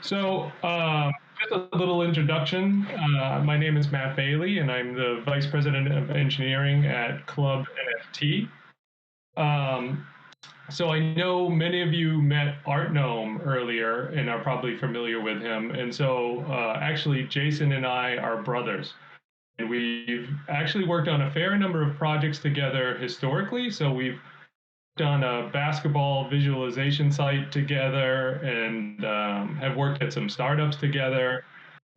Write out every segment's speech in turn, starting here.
Just a little introduction. My name is Matt Bailey, and I'm the Vice President of Engineering at Club NFT. Um, I know many of you met Art Gnome earlier and are probably familiar with him. Actually, Jason and I are brothers. And we've actually worked on a fair number of projects together historically. So we've done a basketball visualization site together and have worked at some startups together.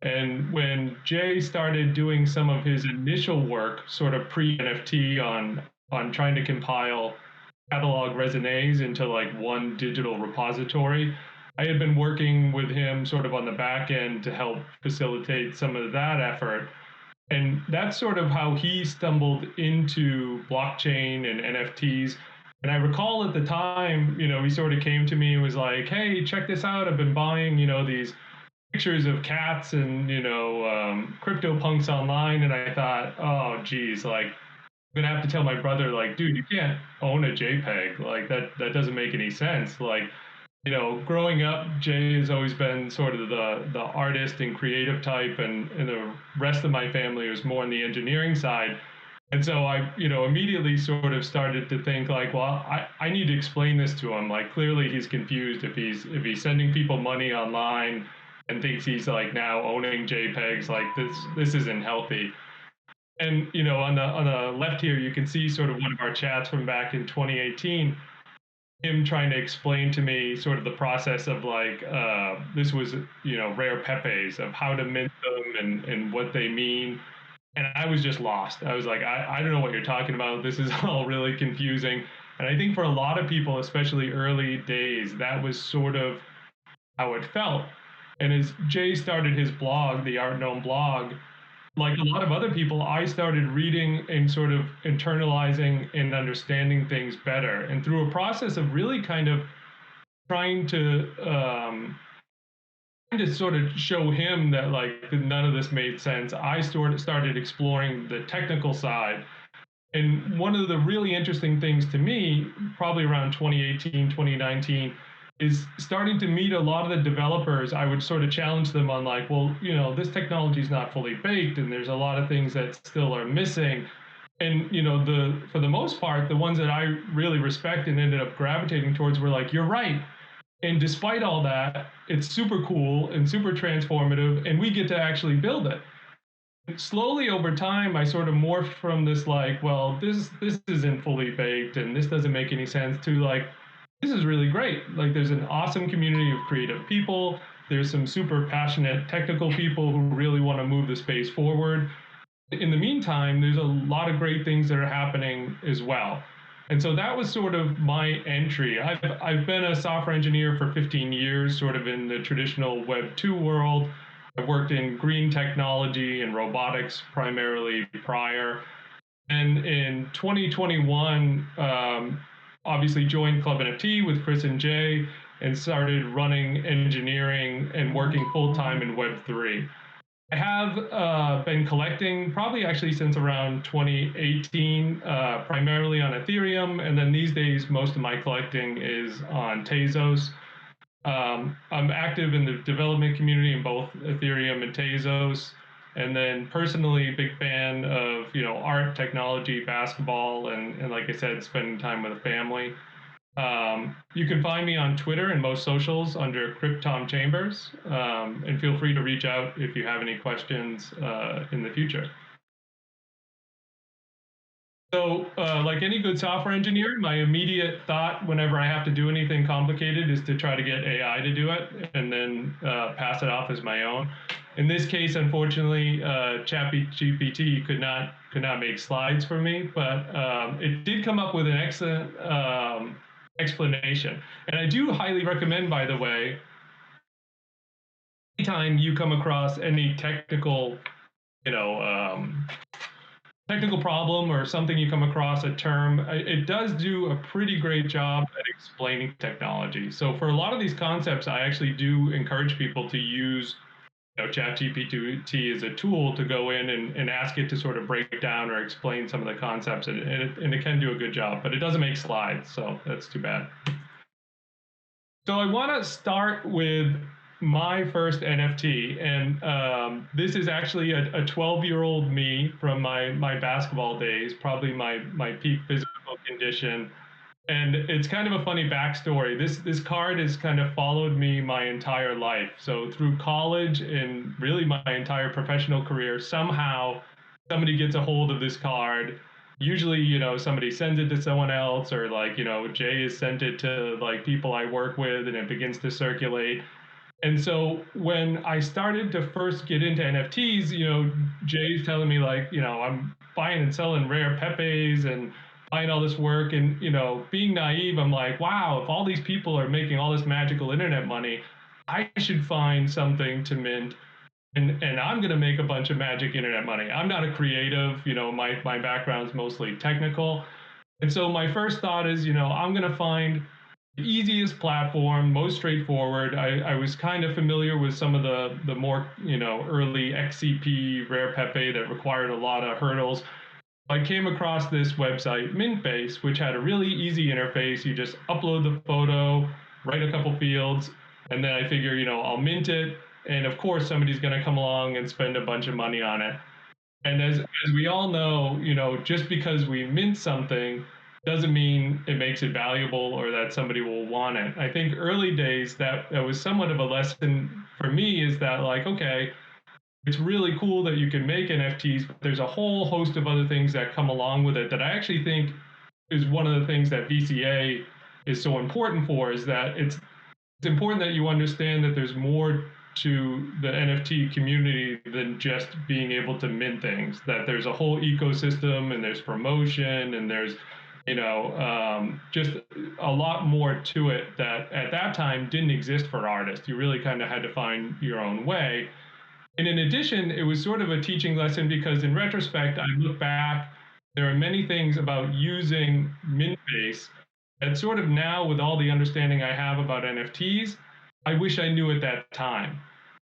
And when Jay started doing some of his initial work, sort of pre-NFT on trying to compile catalog raisonnés into like one digital repository, I had been working with him sort of on the back end to help facilitate some of that effort. And that's sort of how he stumbled into blockchain and NFTs. And I recall at the time, he sort of came to me and was like, hey, check this out. I've been buying, these pictures of cats and, crypto punks online. And I thought, oh, geez, like, I'm going to have to tell my brother, like, dude, you can't own a JPEG. Like, that doesn't make any sense. Like, growing up, Jay has always been sort of the artist and creative type, and the rest of my family was more on the engineering side. And so I, immediately sort of started to think like, well, I need to explain this to him. Like, clearly he's confused if he's sending people money online and thinks he's like now owning JPEGs. Like this isn't healthy. And on the left here, you can see sort of one of our chats from back in 2018. Him trying to explain to me sort of the process of like this was rare pepes, of how to mint them and what they mean. And I was just lost. I was like, I don't know what you're talking about. This is all really confusing. And I think for a lot of people, especially early days, that was sort of how it felt. And as Jay started his blog, the Art Gnome blog, like a lot of other people, I started reading and sort of internalizing and understanding things better. And through a process of really kind of trying to sort of show him that like none of this made sense, I started exploring the technical side. And one of the really interesting things to me, probably around 2018, 2019, is starting to meet a lot of the developers. I would sort of challenge them on like, well, this technology is not fully baked and there's a lot of things that still are missing. And, for the most part, the ones that I really respect and ended up gravitating towards were like, you're right. And despite all that, it's super cool and super transformative, and we get to actually build it. Slowly over time, I sort of morphed from this like, well, this isn't fully baked and this doesn't make any sense, to like, this is really great. Like, there's an awesome community of creative people. There's some super passionate technical people who really want to move the space forward. In the meantime, there's a lot of great things that are happening as well. And so that was sort of my entry. I've been a software engineer for 15 years, sort of in the traditional Web 2 world. I've worked in green technology and robotics primarily prior. And in 2021, obviously joined Club NFT with Chris and Jay and started running engineering and working full-time in Web 3. I have been collecting probably actually since around 2018, primarily on Ethereum. And then these days, most of my collecting is on Tezos. I'm active in the development community in both Ethereum and Tezos. And then personally, big fan of, art, technology, basketball, and like I said, spending time with a family. You can find me on Twitter and most socials under CryptomChambers, and feel free to reach out if you have any questions in the future. So like any good software engineer, my immediate thought whenever I have to do anything complicated is to try to get AI to do it and then pass it off as my own. In this case, unfortunately, ChatGPT could not make slides for me, but it did come up with an excellent explanation. And I do highly recommend, by the way, anytime you come across any technical, technical problem or something, you come across a term, it does do a pretty great job at explaining technology. So for a lot of these concepts, I actually do encourage people to use ChatGPT as a tool to go in and ask it to sort of break down or explain some of the concepts, and it can do a good job, but it doesn't make slides, so that's too bad. So I want to start with my first NFT, and this is actually a 12-year-old me from my basketball days, probably my peak physical condition. And it's kind of a funny backstory. This card has kind of followed me my entire life. So through college and really my entire professional career, somehow somebody gets a hold of this card. Usually, somebody sends it to someone else, or like, Jay has sent it to like people I work with, and it begins to circulate. And so when I started to first get into NFTs, Jay's telling me like, I'm buying and selling rare Pepes and buying all this work, and being naive, I'm like, wow, if all these people are making all this magical internet money, I should find something to mint, and I'm going to make a bunch of magic internet money. I'm not a creative, my background's mostly technical. And so my first thought is, I'm going to find the easiest platform, most straightforward. I was kind of familiar with some of the more, early XCP rare Pepe that required a lot of hurdles. I came across this website, Mintbase, which had a really easy interface. You just upload the photo, write a couple fields, and then I figure, I'll mint it. And of course, somebody's going to come along and spend a bunch of money on it. And as we all know, just because we mint something doesn't mean it makes it valuable or that somebody will want it. I think early days that was somewhat of a lesson for me, is that like, okay, it's really cool that you can make NFTs, but there's a whole host of other things that come along with it that I actually think is one of the things that VCA is so important for, is that it's important that you understand that there's more to the NFT community than just being able to mint things, that there's a whole ecosystem, and there's promotion, and there's just a lot more to it that at that time didn't exist for artists. You really kind of had to find your own way. And in addition, it was sort of a teaching lesson, because in retrospect, I look back, there are many things about using Mintbase that sort of now, with all the understanding I have about NFTs, I wish I knew at that time.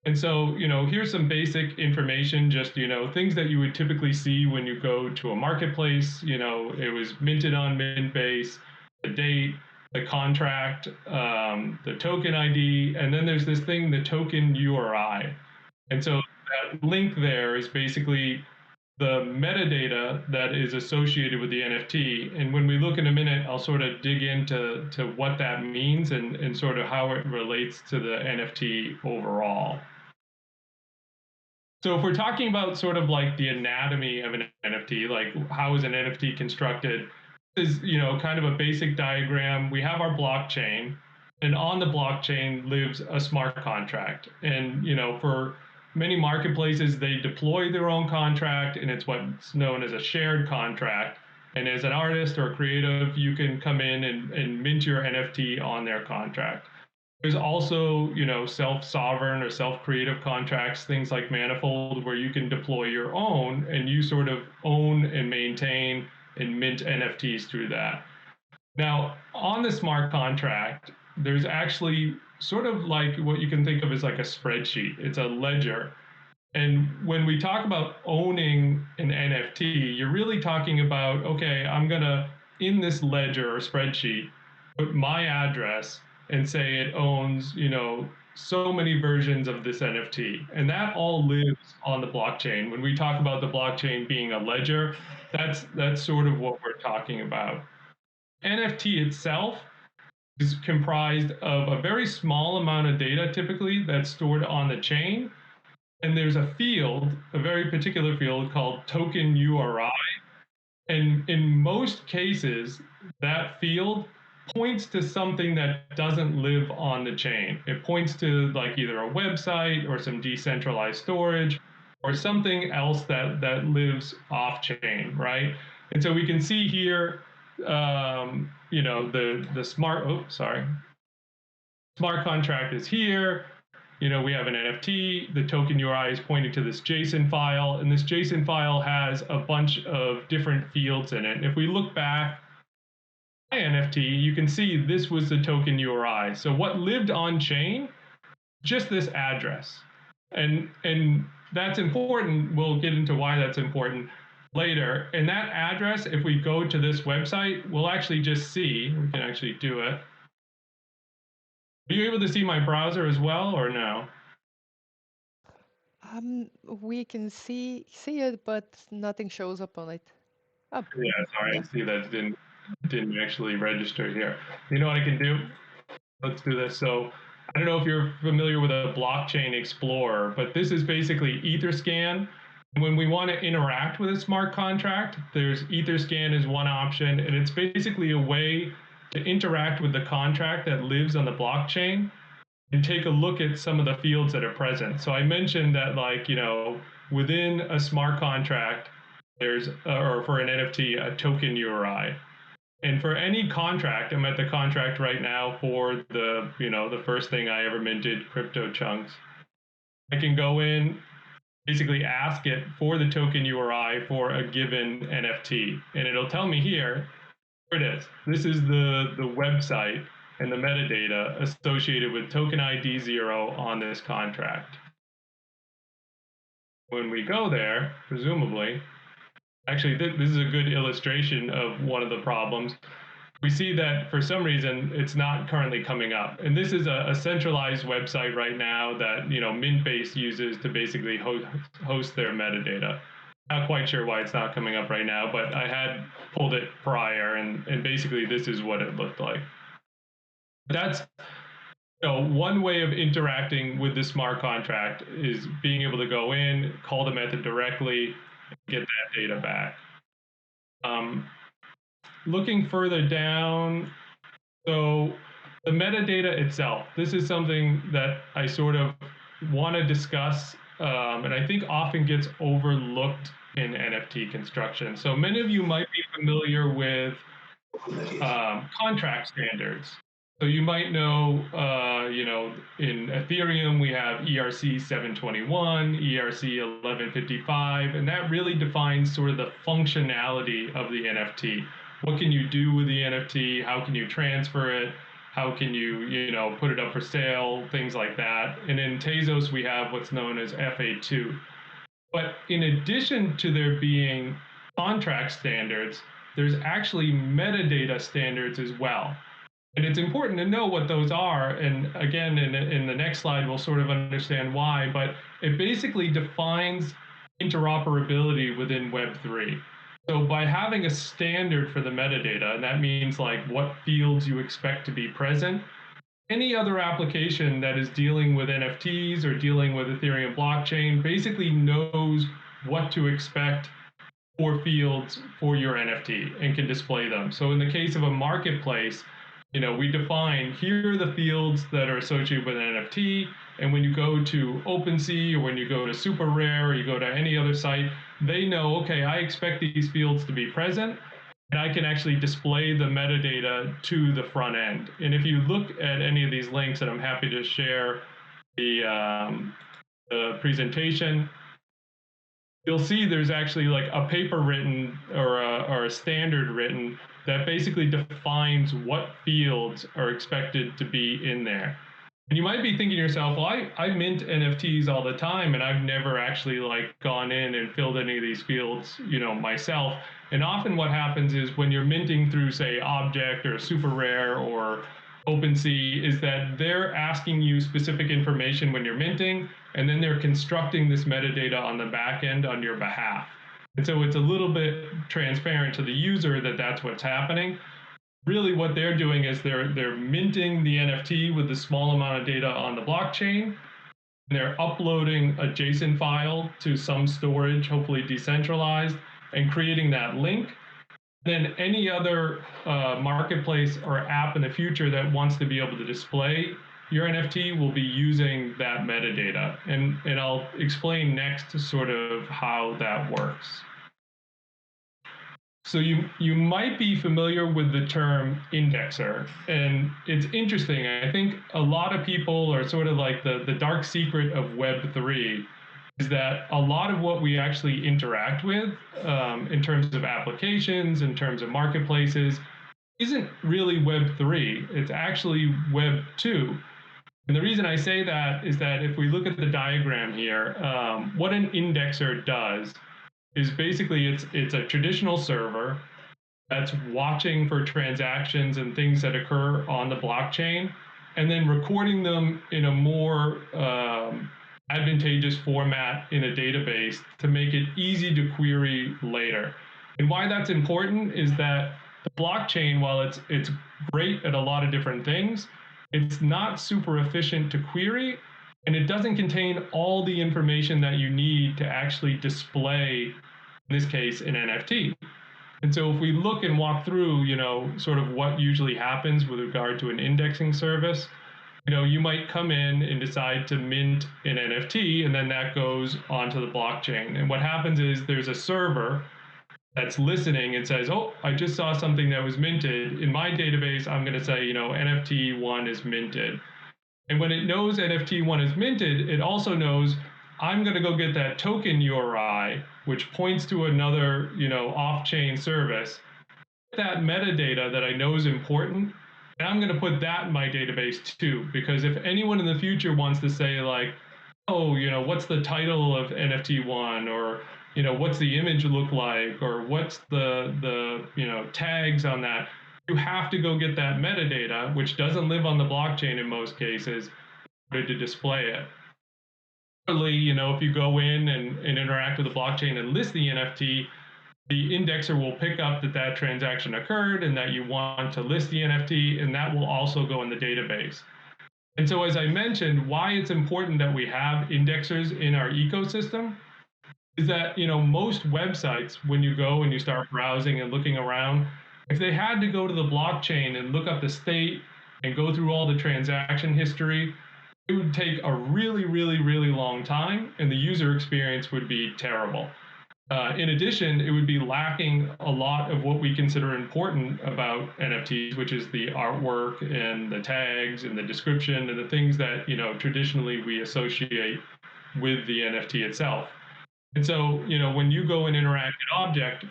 And so, here's some basic information, just, things that you would typically see when you go to a marketplace. It was minted on Mintbase, the date, the contract, the token ID, and then there's this thing, the token URI. And so that link there is basically the metadata that is associated with the NFT. And when we look in a minute, I'll sort of dig into what that means, and sort of how it relates to the NFT overall. So if we're talking about sort of like the anatomy of an NFT, like how is an NFT constructed, this is, kind of a basic diagram. We have our blockchain, and on the blockchain lives a smart contract. And, for many marketplaces, they deploy their own contract, and it's what's known as a shared contract. And as an artist or a creative, you can come in and mint your NFT on their contract. There's also, self-sovereign or self-creative contracts, things like Manifold, where you can deploy your own, and you sort of own and maintain and mint NFTs through that. Now, on the smart contract, there's actually sort of like what you can think of as like a spreadsheet. It's a ledger. And when we talk about owning an NFT, you're really talking about, okay, I'm going to, in this ledger or spreadsheet, put my address and say it owns, so many versions of this NFT. And that all lives on the blockchain. When we talk about the blockchain being a ledger, that's sort of what we're talking about. NFT itself is comprised of a very small amount of data, typically, that's stored on the chain. And there's a field, a very particular field called token URI. And in most cases, that field points to something that doesn't live on the chain. It points to like either a website or some decentralized storage or something else that lives off chain, right? And so we can see here, the smart contract is here. We have an NFT, the token URI is pointing to this JSON file, and this JSON file has a bunch of different fields in it. And if we look back at my NFT, you can see this was the token URI. So what lived on chain, just this address. And that's important. We'll get into why that's important later. And that address, if we go to this website, we'll actually just see, we can actually do it. Are you able to see my browser as well, or no? We can see it, but nothing shows up on it. Oh, Yeah, sorry, yeah. I see that didn't actually register here. You know what I can do? Let's do this. So I don't know if you're familiar with a blockchain explorer, but this is basically Etherscan. When we want to interact with a smart contract, there's Etherscan is one option, and it's basically a way to interact with the contract that lives on the blockchain and take a look at some of the fields that are present. So I mentioned that, like, within a smart contract, there's, or for an NFT, a token URI. And for any contract, I'm at the contract right now for the first thing I ever minted, crypto chunks. I can go in, basically ask it for the token URI for a given NFT, and it'll tell me here, here it is. This is the website and the metadata associated with token ID 0 on this contract. When we go there, presumably, actually, this is a good illustration of one of the problems. We see that for some reason it's not currently coming up. And this is a centralized website right now that Mintbase uses to basically host their metadata. Not quite sure why it's not coming up right now, but I had pulled it prior, and basically this is what it looked like. That's one way of interacting with the smart contract is being able to go in, call the method directly, get that data back. Looking further down, so the metadata itself, this is something that I sort of want to discuss, and I think often gets overlooked in NFT construction. So many of you might be familiar with contract standards. So you might know, in Ethereum, we have ERC 721, ERC 1155, and that really defines sort of the functionality of the NFT. What can you do with the NFT? How can you transfer it? How can you, put it up for sale? Things like that. And in Tezos, we have what's known as FA2. But in addition to there being contract standards, there's actually metadata standards as well. And it's important to know what those are. And again, in the next slide, we'll sort of understand why. But it basically defines interoperability within Web3. So by having a standard for the metadata, and that means like what fields you expect to be present, any other application that is dealing with NFTs or dealing with Ethereum blockchain basically knows what to expect for fields for your NFT and can display them. So in the case of a marketplace, we define here are the fields that are associated with an NFT. And when you go to OpenSea or when you go to Super Rare or you go to any other site, they know, okay, I expect these fields to be present, and I can actually display the metadata to the front end. And if you look at any of these links, and I'm happy to share the presentation, you'll see there's actually like a paper written or a standard written that basically defines what fields are expected to be in there. And you might be thinking to yourself, well, I mint NFTs all the time, and I've never actually like gone in and filled any of these fields, myself. And often what happens is when you're minting through, say, Object or Super Rare or OpenSea, is that they're asking you specific information when you're minting, and then they're constructing this metadata on the back end on your behalf. And so it's a little bit transparent to the user that that's what's happening. Really what they're doing is they're minting the NFT with the small amount of data on the blockchain. They're uploading a JSON file to some storage, hopefully decentralized, and creating that link. Then any other marketplace or app in the future that wants to be able to display your NFT will be using that metadata. And I'll explain next sort of how that works. So you might be familiar with the term indexer, and it's interesting. I think a lot of people are sort of like the dark secret of Web3 is that a lot of what we actually interact with in terms of applications, in terms of marketplaces, isn't really Web3. It's actually Web2. And the reason I say that is that if we look at the diagram here, what an indexer does is basically it's a traditional server that's watching for transactions and things that occur on the blockchain. and then recording them in a more advantageous format in a database to make it easy to query later. And why that's important is that the blockchain, while it's great at a lot of different things, it's not super efficient to query, and it doesn't contain all the information that you need to actually display, in this case, an NFT. And so if we look and walk through, sort of what usually happens with regard to an indexing service, you might come in and decide to mint an NFT, and then that goes onto the blockchain. And what happens is there's a server that's listening and says, oh, I just saw something that was minted. In my database, I'm going to say, NFT1 is minted. And when it knows NFT1 is minted, it also knows I'm going to go get that token URI, which points to another, off-chain service, that metadata that I know is important, and I'm going to put that in my database too. Because if anyone in the future wants to say like, oh, what's the title of NFT1, or what's the image look like, or what's the tags on that, you have to go get that metadata, which doesn't live on the blockchain in most cases, in order to display it. If you go in and interact with the blockchain and list the NFT, the indexer will pick up that transaction occurred and that you want to list the NFT, and that will also go in the database. And so, as I mentioned, why it's important that we have indexers in our ecosystem is that, most websites, when you go and you start browsing and looking around, if they had to go to the blockchain and look up the state and go through all the transaction history, it would take a really, really, really long time, and the user experience would be terrible. In addition, it would be lacking a lot of what we consider important about NFTs, which is the artwork and the tags and the description and the things that traditionally we associate with the NFT itself. And so, when you go and interact an object,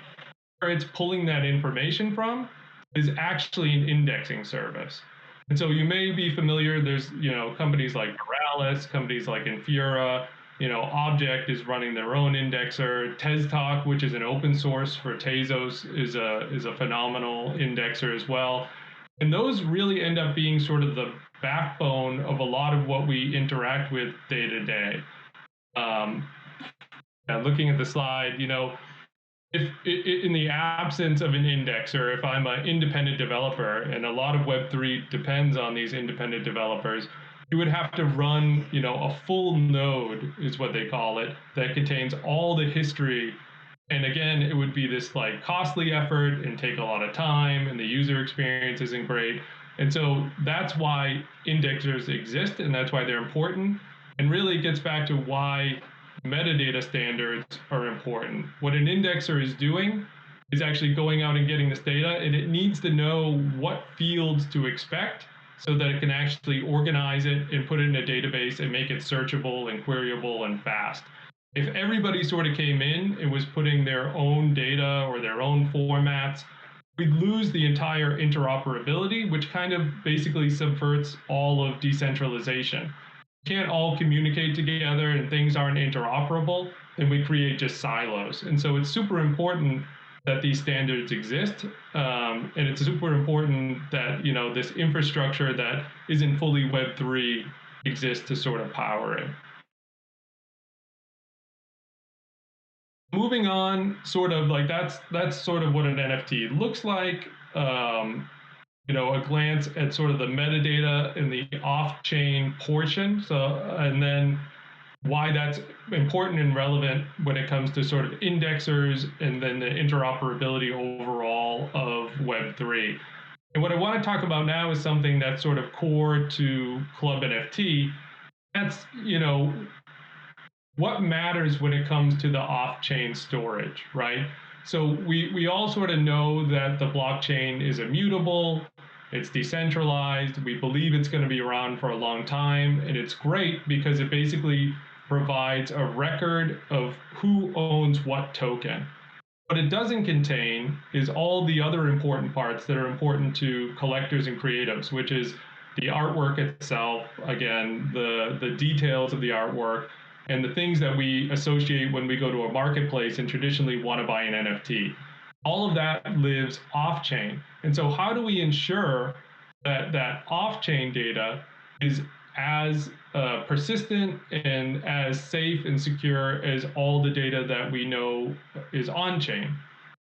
where it's pulling that information from is actually an indexing service. And so you may be familiar, there's companies like Morales, companies like Infura, Object is running their own indexer. Teztalk, which is an open source for Tezos, is a phenomenal indexer as well. And those really end up being sort of the backbone of a lot of what we interact with day to day. Looking at the slide, if in the absence of an indexer, if I'm an independent developer, and a lot of Web3 depends on these independent developers, you would have to run, a full node is what they call it, that contains all the history. And again, it would be this like costly effort and take a lot of time, and the user experience isn't great. And so that's why indexers exist, and that's why they're important. And really it gets back to why metadata standards are important. What an indexer is doing is actually going out and getting this data, and it needs to know what fields to expect so that it can actually organize it and put it in a database and make it searchable and queryable and fast. If everybody sort of came in and was putting their own data or their own formats, we'd lose the entire interoperability, which kind of basically subverts all of decentralization. Can't all communicate together and things aren't interoperable, then we create just silos. And so it's super important that these standards exist, and it's super important that this infrastructure that isn't fully Web3 exists to sort of power it. Moving on, sort of like that's sort of what an NFT looks like. A glance at sort of the metadata in the off-chain portion. So, and then why that's important and relevant when it comes to sort of indexers and then the interoperability overall of Web3. And what I want to talk about now is something that's sort of core to Club NFT. That's, what matters when it comes to the off-chain storage, right? So we all sort of know that the blockchain is immutable, it's decentralized, we believe it's going to be around for a long time, and it's great because it basically provides a record of who owns what token. What it doesn't contain is all the other important parts that are important to collectors and creatives, which is the artwork itself, again, the details of the artwork, and the things that we associate when we go to a marketplace and traditionally want to buy an NFT. All of that lives off-chain. And so how do we ensure that off-chain data is as persistent and as safe and secure as all the data that we know is on-chain.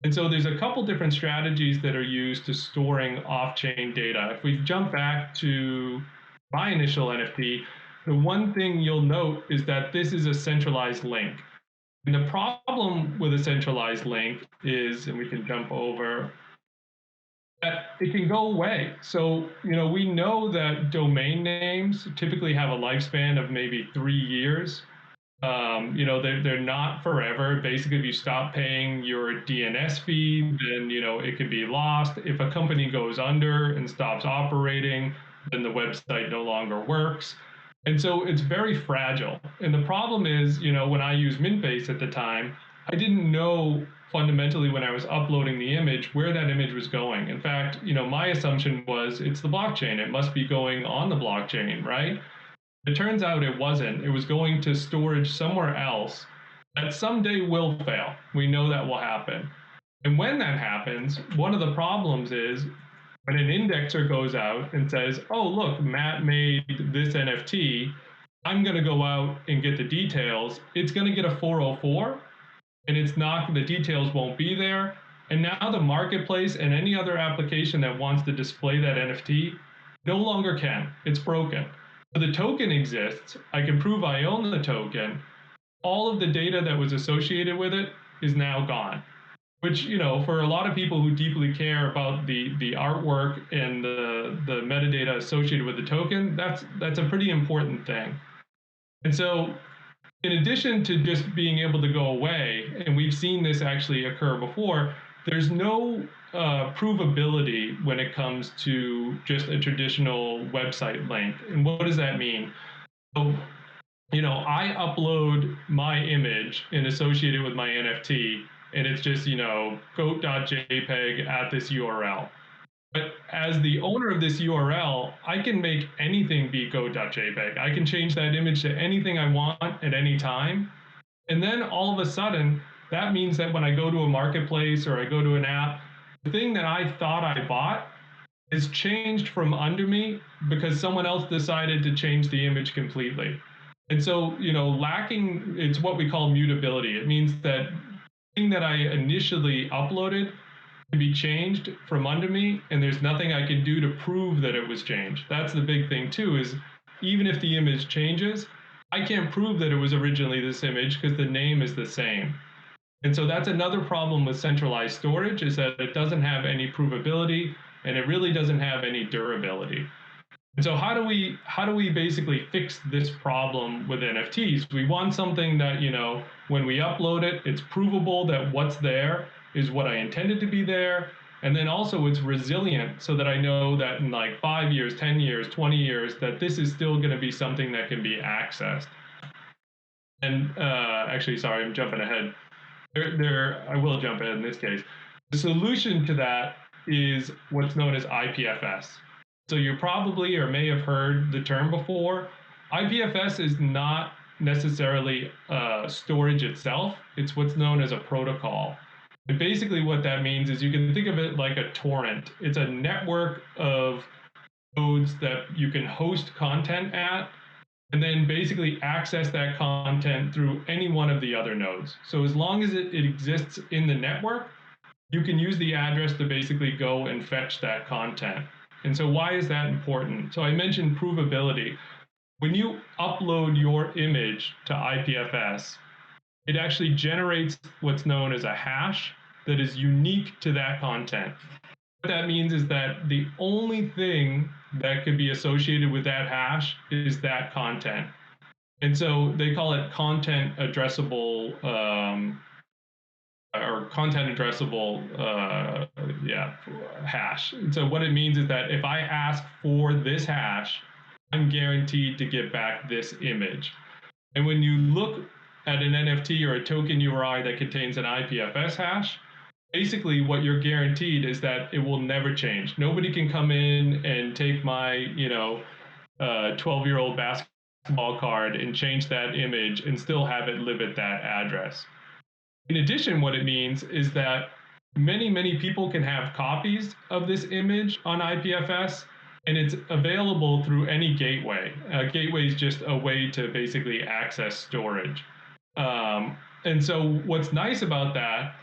And so there's a couple different strategies that are used to storing off-chain data. If we jump back to my initial NFT, the one thing you'll note is that this is a centralized link. And the problem with a centralized link is, and we can jump over, that it can go away. So, we know that domain names typically have a lifespan of maybe 3 years. They're not forever. Basically, if you stop paying your DNS fee, then, it could be lost. If a company goes under and stops operating, then the website no longer works. And so it's very fragile. And the problem is, when I used Mintbase at the time, I didn't know fundamentally when I was uploading the image where that image was going. In fact, my assumption was it's the blockchain. It must be going on the blockchain, right? It turns out it wasn't. It was going to storage somewhere else that someday will fail. We know that will happen. And when that happens, one of the problems is when an indexer goes out and says, oh, look, Matt made this NFT, I'm going to go out and get the details. It's going to get a 404, and the details won't be there. And now the marketplace and any other application that wants to display that NFT no longer can. It's broken. So the token exists. I can prove I own the token. All of the data that was associated with it is now gone, which, for a lot of people who deeply care about the artwork and the metadata associated with the token, that's a pretty important thing. And so in addition to just being able to go away, and we've seen this actually occur before, there's no provability when it comes to just a traditional website link. And what does that mean? So, I upload my image and associate it with my NFT, and it's just, goat.jpg at this URL. But as the owner of this URL, I can make anything be goat.jpg. I can change that image to anything I want at any time. And then all of a sudden, that means that when I go to a marketplace or I go to an app, the thing that I thought I bought is changed from under me because someone else decided to change the image completely. And so, it's what we call mutability. It means that the thing that I initially uploaded can be changed from under me, and there's nothing I can do to prove that it was changed. That's the big thing too, is even if the image changes, I can't prove that it was originally this image because the name is the same. And so that's another problem with centralized storage, is that it doesn't have any provability and it really doesn't have any durability. And so how do we basically fix this problem with NFTs? We want something that, when we upload it, it's provable that what's there is what I intended to be there. And then also it's resilient so that I know that in like 5 years, 10 years, 20 years, that this is still going to be something that can be accessed. And actually, sorry, I'm jumping ahead. I will jump ahead in this case. The solution to that is what's known as IPFS. So you probably or may have heard the term before. IPFS is not necessarily storage itself. It's what's known as a protocol. And basically what that means is you can think of it like a torrent. It's a network of nodes that you can host content at, and then basically access that content through any one of the other nodes. So as long as it exists in the network, you can use the address to basically go and fetch that content. And so why is that important? So I mentioned provability. When you upload your image to IPFS, it actually generates what's known as a hash that is unique to that content. What that means is that the only thing that could be associated with that hash is that content. And so they call it content addressable hash. And so what it means is that if I ask for this hash, I'm guaranteed to get back this image. And when you look at an NFT or a token URI that contains an IPFS hash, basically what you're guaranteed is that it will never change. Nobody can come in and take my 12-year-old basketball card and change that image and still have it live at that address. In addition, what it means is that many people can have copies of this image on IPFS, and it's available through any gateway. Gateway is just a way to basically access storage. And so what's nice about that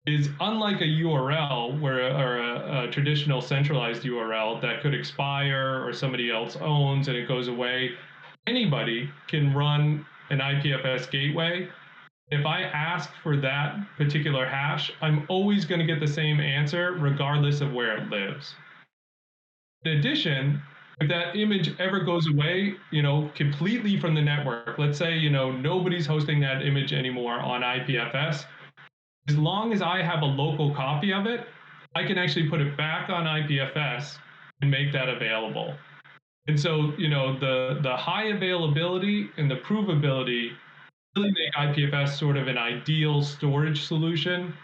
is, unlike a URL or a traditional centralized URL that could expire or somebody else owns and it goes away, anybody can run an IPFS gateway. If I ask for that particular hash, I'm always going to get the same answer regardless of where it lives. In addition, if that image ever goes away, completely from the network, let's say, nobody's hosting that image anymore on IPFS, as long as I have a local copy of it, I can actually put it back on IPFS and make that available. And so, the high availability and the provability really make IPFS sort of an ideal storage solution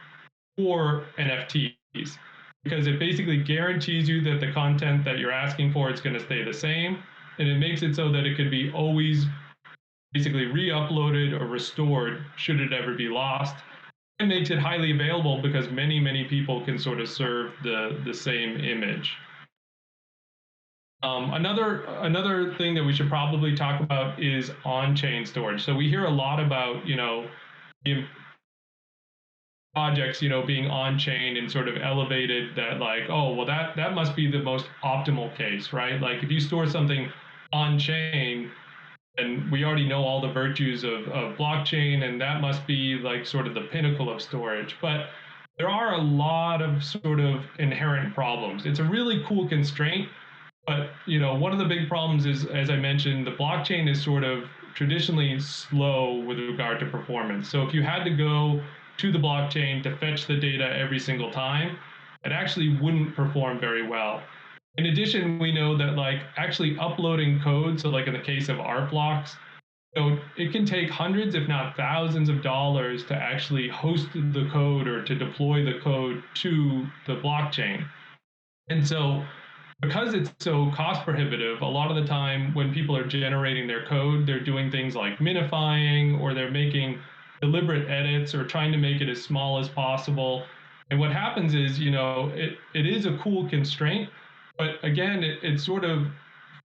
for NFTs, because it basically guarantees you that the content that you're asking for is going to stay the same, and it makes it so that it could be always basically re-uploaded or restored should it ever be lost. It makes it highly available because many people can sort of serve the same image. Another thing that we should probably talk about is on-chain storage. So we hear a lot about projects being on-chain and sort of elevated, that like, oh well, that must be the most optimal case, right? Like if you store something on-chain, and we already know all the virtues of blockchain, and that must be like sort of the pinnacle of storage. But there are a lot of sort of inherent problems. It's a really cool constraint, but one of the big problems is, as I mentioned, the blockchain is sort of traditionally slow with regard to performance. So if you had to go to the blockchain to fetch the data every single time, it actually wouldn't perform very well. In addition, we know that like actually uploading code, so like in the case of art blocks, it can take hundreds, if not thousands of dollars to actually host the code or to deploy the code to the blockchain. And so because it's so cost prohibitive, a lot of the time when people are generating their code, they're doing things like minifying, or they're making deliberate edits or trying to make it as small as possible. And what happens is, it is a cool constraint, but again, it sort of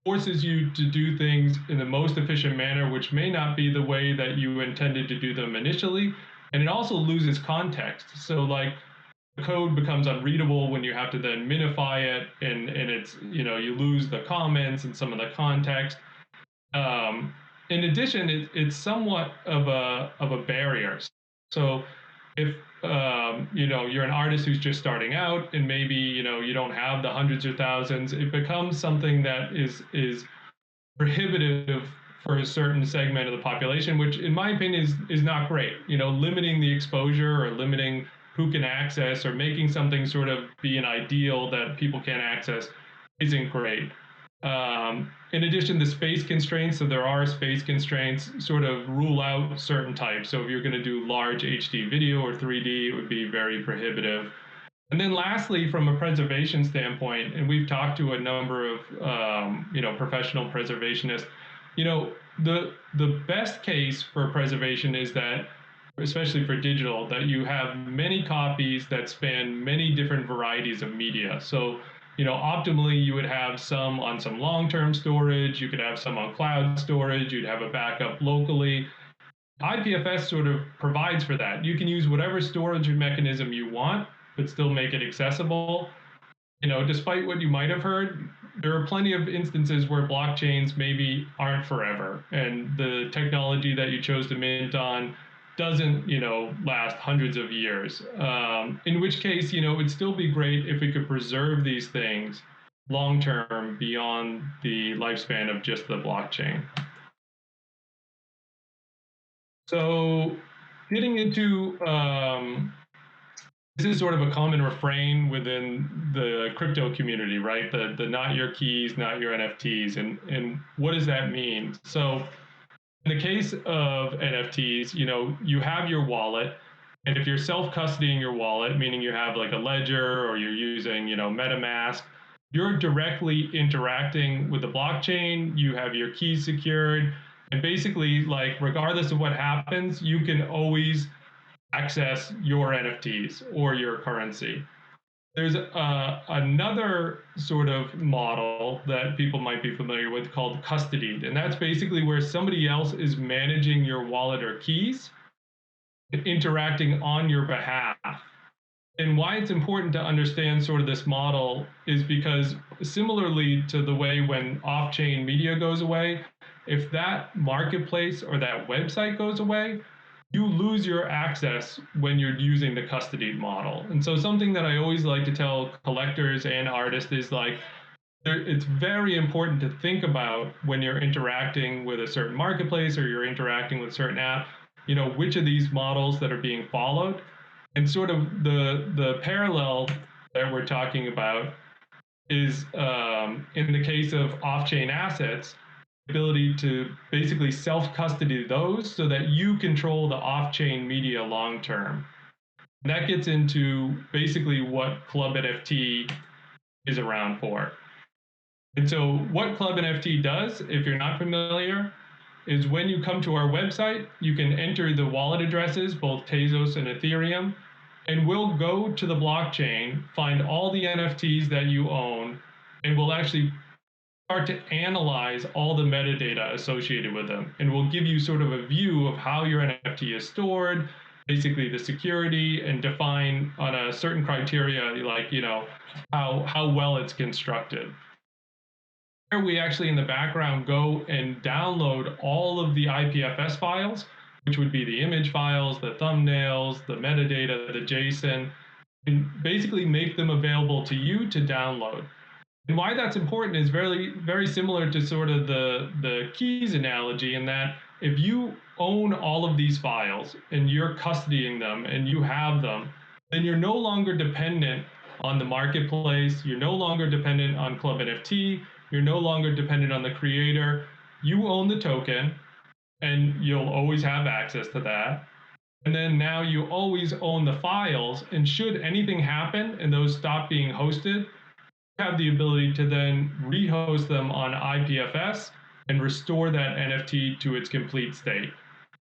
forces you to do things in the most efficient manner, which may not be the way that you intended to do them initially. And it also loses context. So like the code becomes unreadable when you have to then minify it, and it's, you lose the comments and some of the context. In addition, it's somewhat of a barrier. So if you're an artist who's just starting out, and maybe you don't have the hundreds or thousands, it becomes something that is prohibitive for a certain segment of the population, which in my opinion is not great. Limiting the exposure or limiting who can access or making something sort of be an ideal that people can't access isn't great. In addition, the space constraints, so there are space constraints, sort of rule out certain types. So if you're going to do large HD video or 3D, it would be very prohibitive. And then lastly, from a preservation standpoint, and we've talked to a number of professional preservationists, the best case for preservation is that, especially for digital, that you have many copies that span many different varieties of media. So optimally, you would have some on some long-term storage, you could have some on cloud storage, you'd have a backup locally. IPFS sort of provides for that. You can use whatever storage mechanism you want, but still make it accessible. Despite what you might have heard, there are plenty of instances where blockchains maybe aren't forever, and the technology that you chose to mint on doesn't, last hundreds of years. In which case, it would still be great if we could preserve these things long term beyond the lifespan of just the blockchain. So, getting into this is sort of a common refrain within the crypto community, right? The not your keys, not your NFTs, and what does that mean? So in the case of NFTs, you have your wallet, and if you're self-custodying your wallet, meaning you have like a ledger or you're using, MetaMask, you're directly interacting with the blockchain. You have your keys secured, and basically, like, regardless of what happens, you can always access your NFTs or your currency. There's another sort of model that people might be familiar with called custodied, and that's basically where somebody else is managing your wallet or keys, interacting on your behalf. And why it's important to understand sort of this model is because, similarly to the way when off-chain media goes away, if that marketplace or that website goes away, you lose your access when you're using the custody model. And so something that I always like to tell collectors and artists is like, it's very important to think about when you're interacting with a certain marketplace or you're interacting with a certain app, which of these models that are being followed. And sort of the parallel that we're talking about is, in the case of off-chain assets, ability to basically self-custody those so that you control the off-chain media long term. And that gets into basically what Club NFT is around for. And so what Club NFT does, if you're not familiar, is when you come to our website, you can enter the wallet addresses, both Tezos and Ethereum, and we'll go to the blockchain, find all the NFTs that you own, and we'll actually start to analyze all the metadata associated with them. And we'll give you sort of a view of how your NFT is stored, basically the security, and define on a certain criteria, like, how well it's constructed. Here we actually in the background go and download all of the IPFS files, which would be the image files, the thumbnails, the metadata, the JSON, and basically make them available to you to download. And why that's important is very, very similar to sort of the keys analogy, in that if you own all of these files and you're custodying them and you have them, then you're no longer dependent on the marketplace. You're no longer dependent on Club NFT. You're no longer dependent on the creator. You own the token and you'll always have access to that. And then now you always own the files. And should anything happen and those stop being hosted, have the ability to then rehost them on IPFS and restore that NFT to its complete state,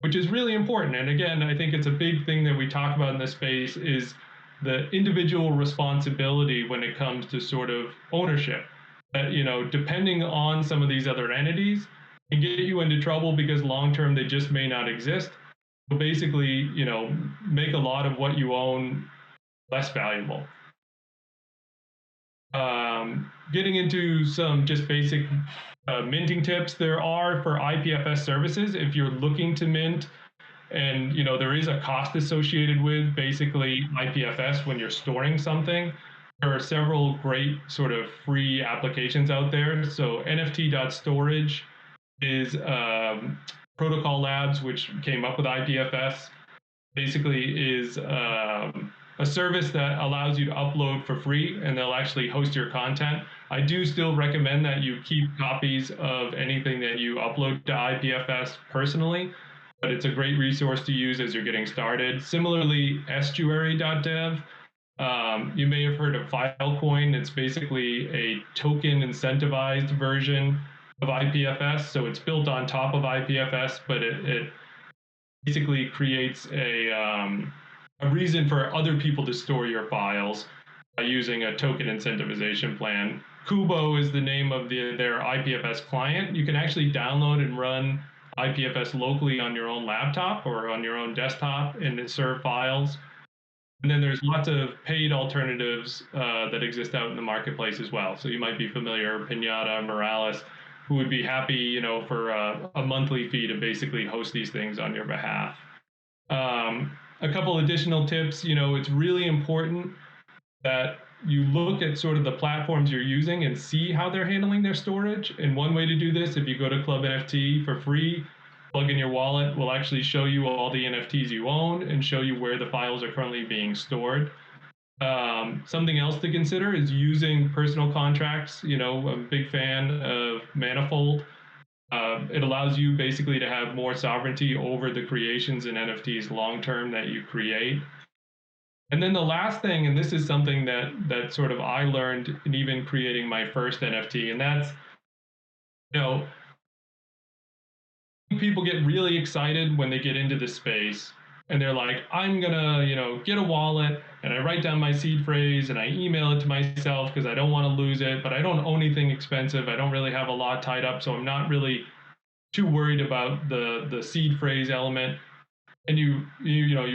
which is really important. And again, I think it's a big thing that we talk about in this space is the individual responsibility when it comes to sort of ownership. That, depending on some of these other entities, can get you into trouble because long term they just may not exist. So basically, make a lot of what you own less valuable. Getting into some just basic minting tips, there are for IPFS services, if you're looking to mint, and there is a cost associated with basically IPFS when you're storing something. There are several great sort of free applications out there. So NFT.storage is Protocol Labs, which came up with IPFS, basically is a service that allows you to upload for free and they'll actually host your content. I do still recommend that you keep copies of anything that you upload to IPFS personally, but it's a great resource to use as you're getting started. Similarly, estuary.dev, you may have heard of Filecoin. It's basically a token incentivized version of IPFS. So it's built on top of IPFS, but it basically creates a reason for other people to store your files by using a token incentivization plan. Kubo is the name of their IPFS client. You can actually download and run IPFS locally on your own laptop or on your own desktop and serve files. And then there's lots of paid alternatives that exist out in the marketplace as well. So you might be familiar, Pinata, Morales, who would be happy, for a monthly fee to basically host these things on your behalf. A couple additional tips, it's really important that you look at sort of the platforms you're using and see how they're handling their storage. And one way to do this, if you go to Club NFT for free, plug in your wallet, will actually show you all the NFTs you own and show you where the files are currently being stored. Something else to consider is using personal contracts. I'm a big fan of Manifold. It allows you basically to have more sovereignty over the creations and NFTs long term that you create. And then the last thing, and this is something that sort of I learned in even creating my first NFT, and that's, people get really excited when they get into the space and they're like, I'm gonna, get a wallet, and I write down my seed phrase and I email it to myself because I don't want to lose it, but I don't own anything expensive. I don't really have a lot tied up, so I'm not really too worried about the seed phrase element. And you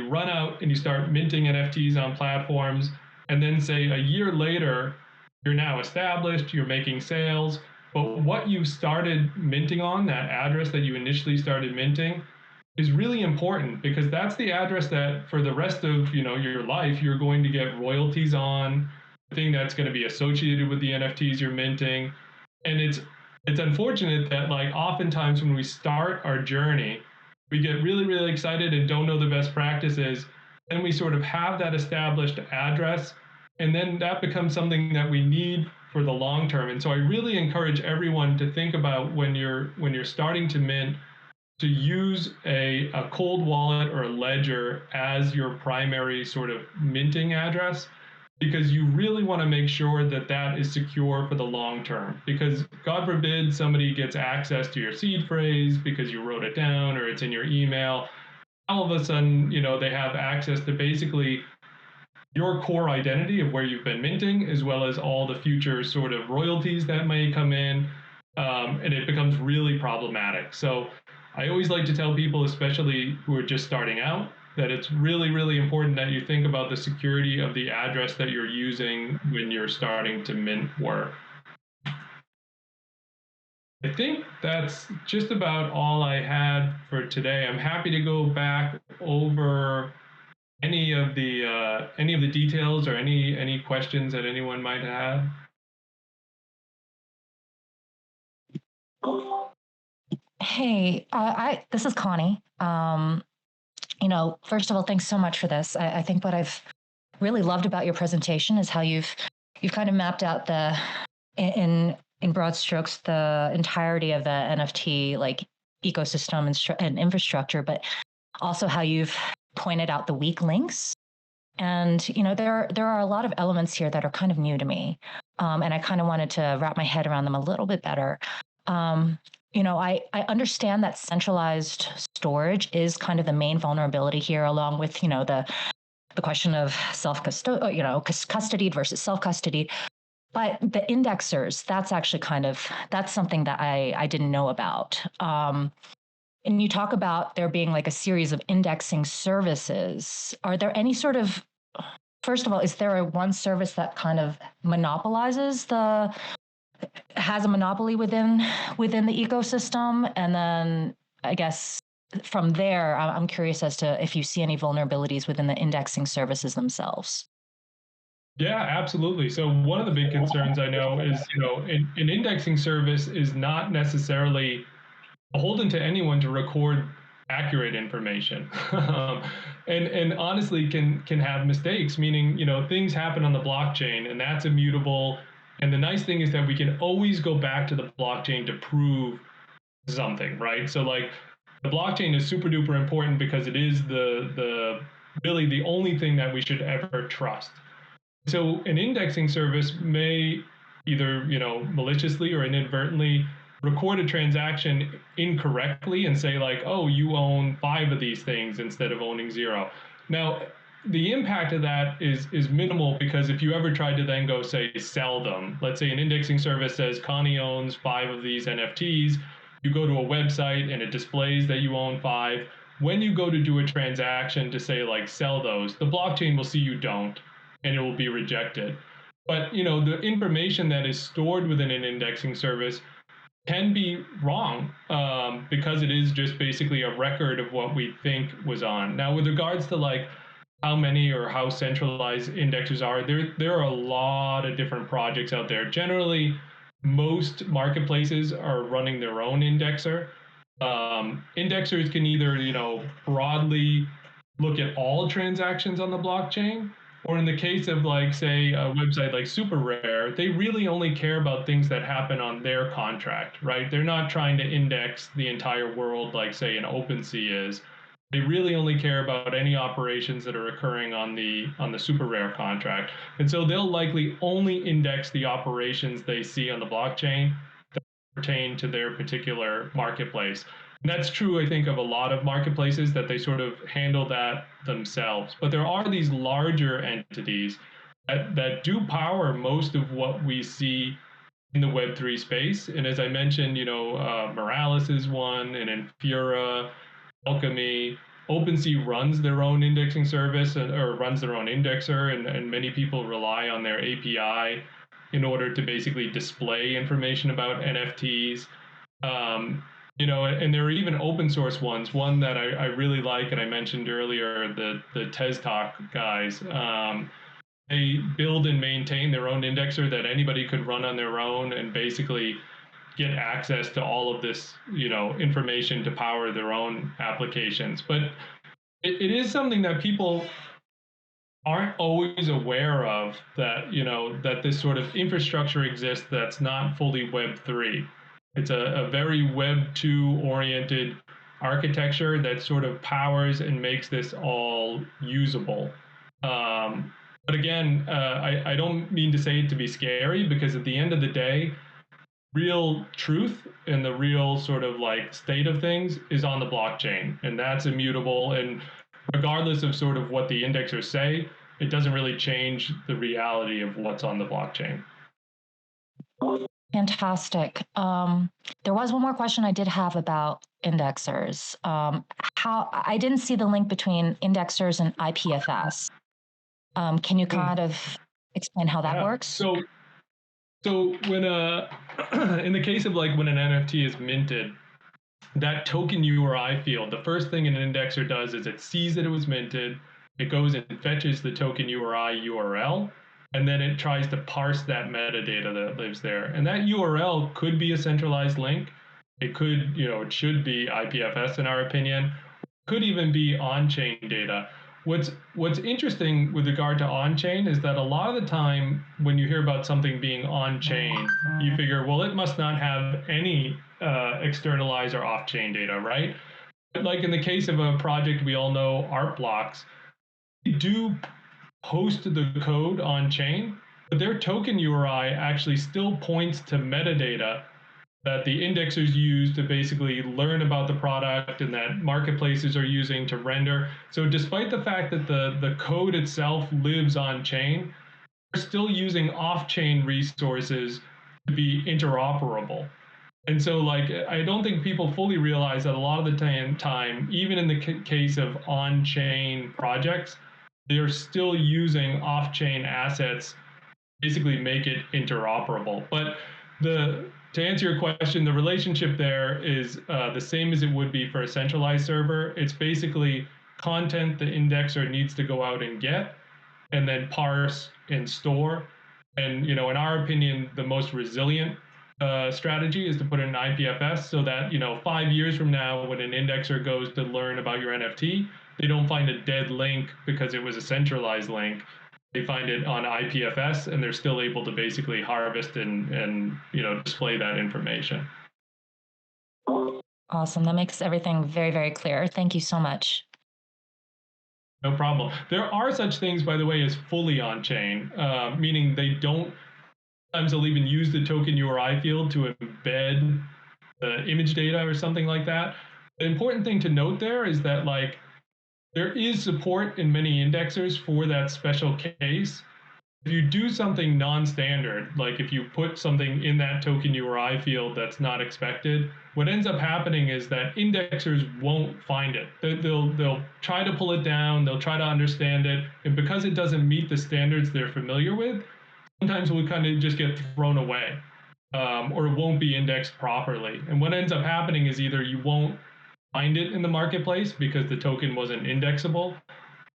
run out and you start minting NFTs on platforms, and then say a year later, you're now established, you're making sales, but what you started minting on, that address that you initially started minting, is really important because that's the address that for the rest of your life you're going to get royalties on, the thing that's going to be associated with the NFTs you're minting. And it's unfortunate that like oftentimes when we start our journey, we get really, really excited and don't know the best practices. Then we sort of have that established address, and then that becomes something that we need for the long term. And so I really encourage everyone to think about when you're starting to mint, to use a cold wallet or a ledger as your primary sort of minting address, because you really want to make sure that that is secure for the long term. Because God forbid somebody gets access to your seed phrase because you wrote it down or it's in your email. All of a sudden, they have access to basically your core identity of where you've been minting, as well as all the future sort of royalties that may come in. And it becomes really problematic. So I always like to tell people, especially who are just starting out, that it's really, really important that you think about the security of the address that you're using when you're starting to mint work. I think that's just about all I had for today. I'm happy to go back over any of the details or any questions that anyone might have. Hey, this is Connie. First of all, thanks so much for this. I think what I've really loved about your presentation is how you've kind of mapped out in broad strokes the entirety of the NFT like ecosystem and infrastructure, but also how you've pointed out the weak links. And there are a lot of elements here that are kind of new to me, and I kind of wanted to wrap my head around them a little bit better. I understand that centralized storage is kind of the main vulnerability here, along with the question of custodied versus self-custodied. But the indexers, that's actually that's something that I didn't know about. And you talk about there being like a series of indexing services. Are there any sort of, first of all, is there one service that kind of has a monopoly within the ecosystem? And then I guess from there, I'm curious as to if you see any vulnerabilities within the indexing services themselves. Yeah, absolutely. So one of the big concerns I know is, an indexing service is not necessarily beholden to anyone to record accurate information, and honestly can have mistakes. Meaning, things happen on the blockchain, and that's immutable. And the nice thing is that we can always go back to the blockchain to prove something, right? So like the blockchain is super duper important because it is the really the only thing that we should ever trust. So an indexing service may either, maliciously or inadvertently record a transaction incorrectly and say like, oh, you own 5 of these things instead of owning 0. Now, the impact of that is minimal, because if you ever tried to then go say sell them, let's say an indexing service says Connie owns 5 of these NFTs, you go to a website and it displays that you own 5. When you go to do a transaction to say like sell those, the blockchain will see you don't, and it will be rejected. But the information that is stored within an indexing service can be wrong, because it is just basically a record of what we think was on. Now, with regards to like how many or how centralized indexers are, there are a lot of different projects out there. Generally, most marketplaces are running their own indexer. Indexers can either broadly look at all transactions on the blockchain, or in the case of like say a website like Super Rare, they really only care about things that happen on their contract, right? They're not trying to index the entire world like say an OpenSea is. They really only care about any operations that are occurring on the Super Rare contract. And so they'll likely only index the operations they see on the blockchain that pertain to their particular marketplace. And that's true, I think, of a lot of marketplaces, that they sort of handle that themselves. But there are these larger entities that do power most of what we see in the Web3 space. And as I mentioned, Morales is one, and Infura, Alchemy. OpenSea runs their own indexing service, or runs their own indexer, and many people rely on their API in order to basically display information about NFTs. Um, and there are even open source ones. One that I really like, and I mentioned earlier, the Tez Talk guys. They build and maintain their own indexer that anybody could run on their own, and basically get access to all of this, information to power their own applications. But it is something that people aren't always aware of, that that this sort of infrastructure exists that's not fully Web3. It's a very Web2 oriented architecture that sort of powers and makes this all usable. But again, I don't mean to say it to be scary, because at the end of the day, real truth and the real sort of like state of things is on the blockchain, and that's immutable. And regardless of sort of what the indexers say, it doesn't really change the reality of what's on the blockchain. Fantastic. There was one more question I did have about indexers. How I didn't see the link between indexers and IPFS. Can you kind of explain how that works? So when in the case of like when an NFT is minted, that token URI field, the first thing an indexer does is it sees that it was minted, it goes and fetches the token URI URL, and then it tries to parse that metadata that lives there. And that URL could be a centralized link. It could, it should be IPFS in our opinion. Could even be on-chain data. What's interesting with regard to on-chain is that a lot of the time when you hear about something being on-chain, you figure, well, it must not have any externalized or off-chain data, right? But like in the case of a project we all know, Art Blocks, they do host the code on-chain, but their token URI actually still points to metadata that the indexers use to basically learn about the product, and that marketplaces are using to render. So despite the fact that the code itself lives on chain, they're still using off-chain resources to be interoperable. And so like, I don't think people fully realize that a lot of the time, even in the case of on-chain projects, they're still using off-chain assets, basically make it interoperable. But to answer your question, the relationship there is the same as it would be for a centralized server. It's basically content the indexer needs to go out and get, and then parse and store. And in our opinion, the most resilient strategy is to put in an IPFS, so that 5 years from now, when an indexer goes to learn about your NFT, they don't find a dead link because it was a centralized link. They find it on IPFS, and they're still able to basically harvest and display that information. Awesome. That makes everything very, very clear. Thank you so much. No problem. There are such things, by the way, as fully on-chain, meaning they don't, sometimes they'll even use the token URI field to embed the image data or something like that. The important thing to note there is that like, there is support in many indexers for that special case. If you do something non-standard, like if you put something in that token URI field that's not expected, what ends up happening is that indexers won't find it. They'll try to pull it down, they'll try to understand it, and because it doesn't meet the standards they're familiar with, sometimes we'll kind of just get thrown away, or it won't be indexed properly. And what ends up happening is either you won't find it in the marketplace because the token wasn't indexable,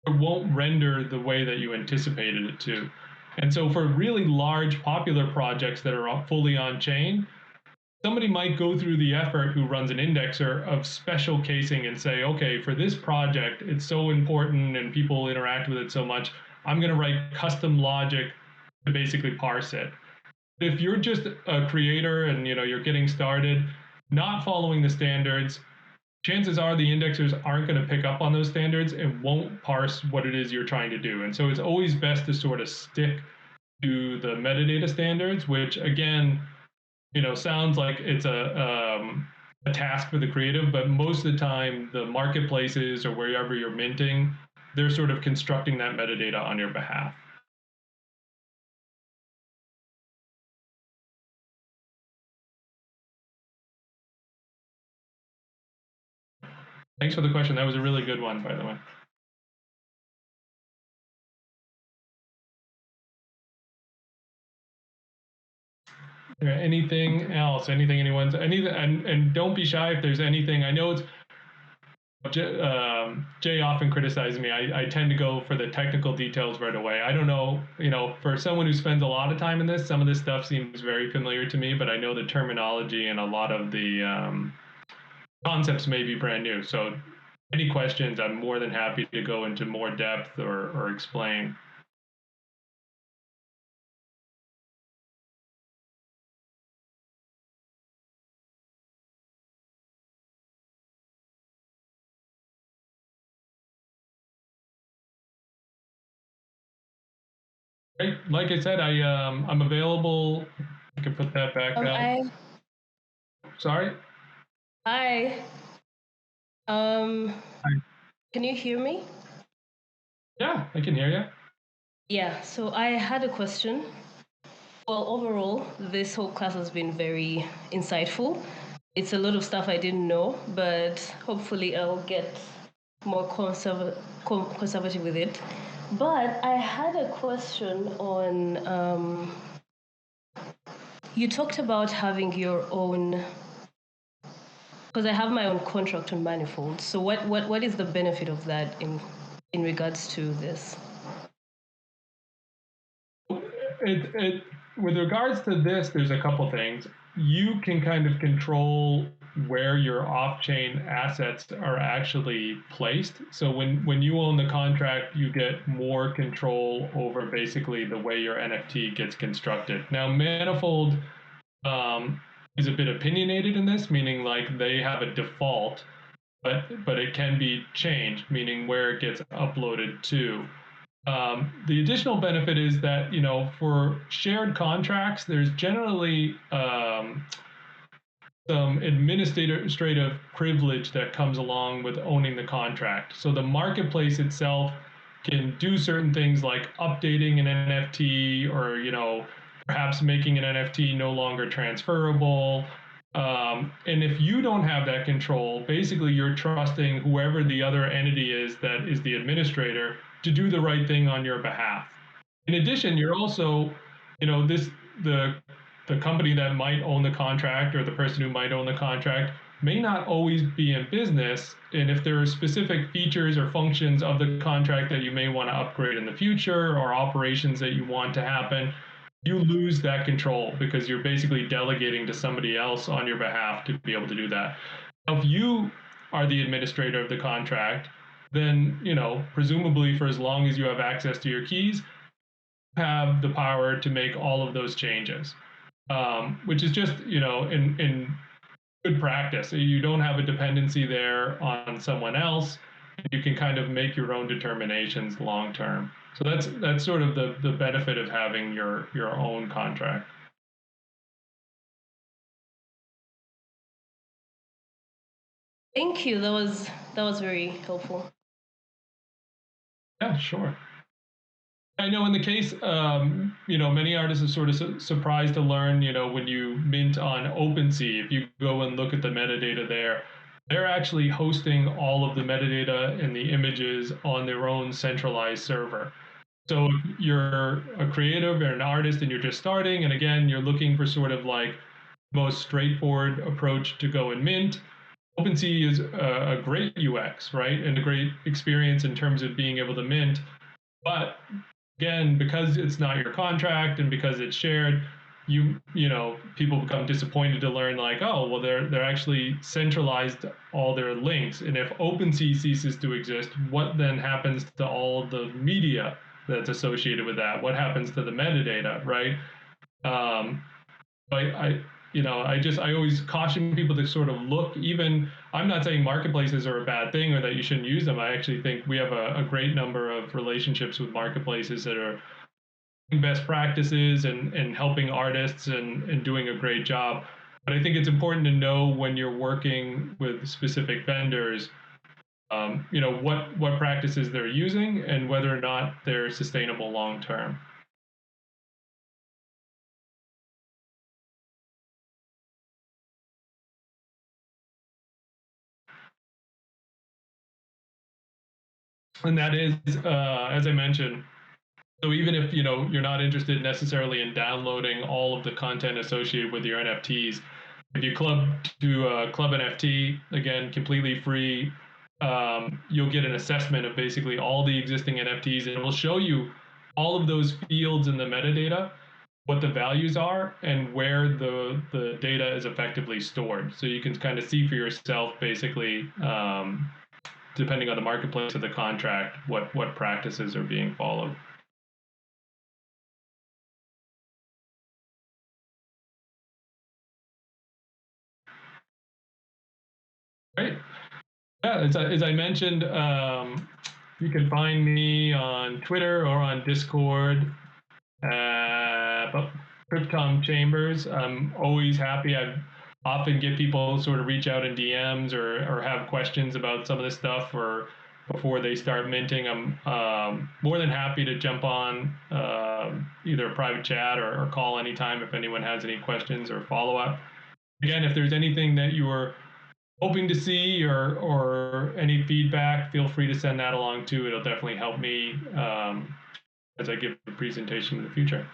or won't render the way that you anticipated it to. And so for really large popular projects that are fully on chain, somebody might go through the effort, who runs an indexer, of special casing and say, okay, for this project, it's so important and people interact with it so much, I'm going to write custom logic to basically parse it. If you're just a creator and you're getting started, not following the standards, chances are the indexers aren't going to pick up on those standards and won't parse what it is you're trying to do. And so it's always best to sort of stick to the metadata standards, which again, sounds like it's a task for the creative, but most of the time the marketplaces or wherever you're minting, they're sort of constructing that metadata on your behalf. Thanks for the question. That was a really good one, by the way. Anything else? Anything anyone's and don't be shy if there's anything. I know it's Jay often criticizes me. I tend to go for the technical details right away. I don't know, for someone who spends a lot of time in this, some of this stuff seems very familiar to me, but I know the terminology and a lot of the concepts may be brand new. So any questions, I'm more than happy to go into more depth or explain. Right. Like I said, I'm available. I can put that back up. Sorry. Hi. Hi. Can you hear me? Yeah, I can hear you. Yeah, so I had a question. Well, overall, this whole class has been very insightful. It's a lot of stuff I didn't know, but hopefully I'll get more conservative with it. But I had a question on you talked about having your own, because I have my own contract on Manifold. So what is the benefit of that in regards to this? With regards to this, there's a couple things. You can kind of control where your off-chain assets are actually placed. So when you own the contract, you get more control over basically the way your NFT gets constructed. Now, Manifold is a bit opinionated in this, meaning like they have a default, but it can be changed, meaning where it gets uploaded to. The additional benefit is that, for shared contracts, there's generally some administrative privilege that comes along with owning the contract. So the marketplace itself can do certain things like updating an NFT or, perhaps making an NFT no longer transferable. And if you don't have that control, basically you're trusting whoever the other entity is that is the administrator to do the right thing on your behalf. In addition, you're also, the company that might own the contract or the person who might own the contract may not always be in business. And if there are specific features or functions of the contract that you may want to upgrade in the future or operations that you want to happen, you lose that control because you're basically delegating to somebody else on your behalf to be able to do that. Now, if you are the administrator of the contract, then, presumably for as long as you have access to your keys, have the power to make all of those changes, which is just, in good practice. You don't have a dependency there on someone else. You can kind of make your own determinations long term. So that's sort of the benefit of having your own contract. Thank you. That was very helpful. Yeah, sure. I know in the case, many artists are sort of surprised to learn, when you mint on OpenSea, if you go and look at the metadata there, they're actually hosting all of the metadata and the images on their own centralized server. So if you're a creative or an artist and you're just starting, and again, you're looking for sort of like most straightforward approach to go and mint, OpenSea is a great UX, right? And a great experience in terms of being able to mint. But again, because it's not your contract and because it's shared, people become disappointed to learn like, oh, well, they're actually centralized all their links. And if OpenSea ceases to exist, what then happens to all the media that's associated with that? What happens to the metadata, right? I always caution people to sort of look. Even I'm not saying marketplaces are a bad thing or that you shouldn't use them. I actually think we have a great number of relationships with marketplaces that are best practices and helping artists and doing a great job. But I think it's important to know when you're working with specific vendors, what practices they're using and whether or not they're sustainable long term. And that is, as I mentioned, so even if you're not interested necessarily in downloading all of the content associated with your NFTs, if you club to Club NFT, again, completely free, you'll get an assessment of basically all the existing NFTs, and it will show you all of those fields in the metadata, what the values are, and where the data is effectively stored. So you can kind of see for yourself, basically, depending on the marketplace of the contract, what practices are being followed. Great. Yeah, as I mentioned, you can find me on Twitter or on Discord. Cryptom Chambers. I'm always happy. I often get people sort of reach out in DMs or have questions about some of this stuff or before they start minting. I'm more than happy to jump on either a private chat or call anytime if anyone has any questions or follow up. Again, if there's anything that you were hoping to see or any feedback, feel free to send that along too. It'll definitely help me as I give the presentation in the future.